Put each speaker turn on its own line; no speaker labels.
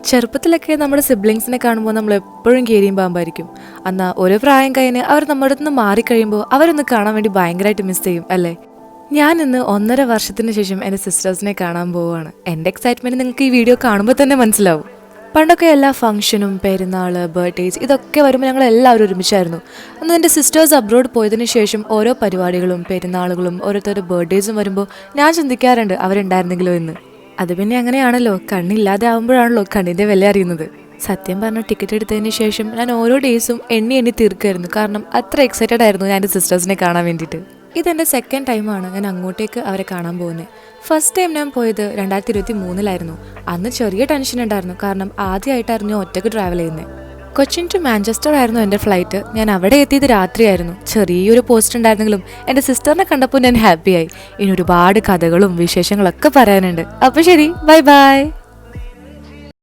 ചെറുപ്പത്തിലൊക്കെ നമ്മുടെ സിബ്ലിങ്സിനെ കാണുമ്പോൾ നമ്മൾ എപ്പോഴും കീരിയും പാമ്പായിരിക്കും. എന്നാൽ ഒരു പ്രായം കഴിഞ്ഞ് അവർ നമ്മുടെ അടുത്ത് നിന്ന് മാറിക്കഴിയുമ്പോൾ അവരൊന്ന് കാണാൻ വേണ്ടി ഭയങ്കരമായിട്ട് മിസ് ചെയ്യും അല്ലേ? ഞാൻ ഇന്ന് 1.5 വർഷത്തിന് ശേഷം എൻ്റെ സിസ്റ്റേഴ്സിനെ കാണാൻ പോവുകയാണ്. എൻ്റെ എക്സൈറ്റ്മെൻറ്റ് നിങ്ങൾക്ക് ഈ വീഡിയോ കാണുമ്പോൾ തന്നെ മനസ്സിലാവും. പണ്ടൊക്കെ എല്ലാ ഫംഗ്ഷനും പെരുന്നാൾ ബർത്ത്ഡേസ് ഇതൊക്കെ വരുമ്പോൾ ഞങ്ങൾ എല്ലാവരും ഒരുമിച്ചായിരുന്നു. അന്ന് എൻ്റെ സിസ്റ്റേഴ്സ് അബ്രോഡ് പോയതിനു ശേഷം ഓരോ പരിപാടികളും പെരുന്നാളുകളും ഓരോരുത്തരുടെ ബർത്ത്ഡേസും വരുമ്പോൾ ഞാൻ ചിന്തിക്കാറുണ്ട് അവരുണ്ടായിരുന്നെങ്കിലോ എന്ന്. അത് പിന്നെ അങ്ങനെയാണല്ലോ, കണ്ണില്ലാതെ ആവുമ്പോഴാണല്ലോ കണ്ണിൻ്റെ വില അറിയുന്നത്. സത്യം പറഞ്ഞ ടിക്കറ്റ് എടുത്തതിന് ശേഷം ഞാൻ ഓരോ ഡേയ്സും എണ്ണി തീർക്കുമായിരുന്നു. കാരണം അത്ര എക്സൈറ്റഡ് ആയിരുന്നു ഞാൻ എൻ്റെ സിസ്റ്റേഴ്സിനെ കാണാൻ വേണ്ടിയിട്ട്. ഇതെൻ്റെ സെക്കൻഡ് ടൈമാണ് ഞാൻ അങ്ങോട്ടേക്ക് അവരെ കാണാൻ പോകുന്നത്. ഫസ്റ്റ് ടൈം ഞാൻ പോയത് 2023 അന്ന് ചെറിയ ടെൻഷൻ ഉണ്ടായിരുന്നു. കാരണം ആദ്യമായിട്ടായിരുന്നു ഒറ്റയ്ക്ക് ട്രാവൽ ചെയ്യുന്നത്. കൊച്ചിൻ ടു മാഞ്ചസ്റ്റർ ആയിരുന്നു എൻ്റെ ഫ്ലൈറ്റ്. ഞാൻ അവിടെ എത്തിയത് രാത്രിയായിരുന്നു. ചെറിയൊരു പോസ്റ്റ് ഉണ്ടായിരുന്നെങ്കിലും എൻ്റെ സിസ്റ്ററിനെ കണ്ടപ്പോൾ ഞാൻ ഹാപ്പിയായി. ഇനി ഒരുപാട് കഥകളും വിശേഷങ്ങളൊക്കെ പറയാനുണ്ട്. അപ്പോൾ ശരി, ബൈ ബൈ.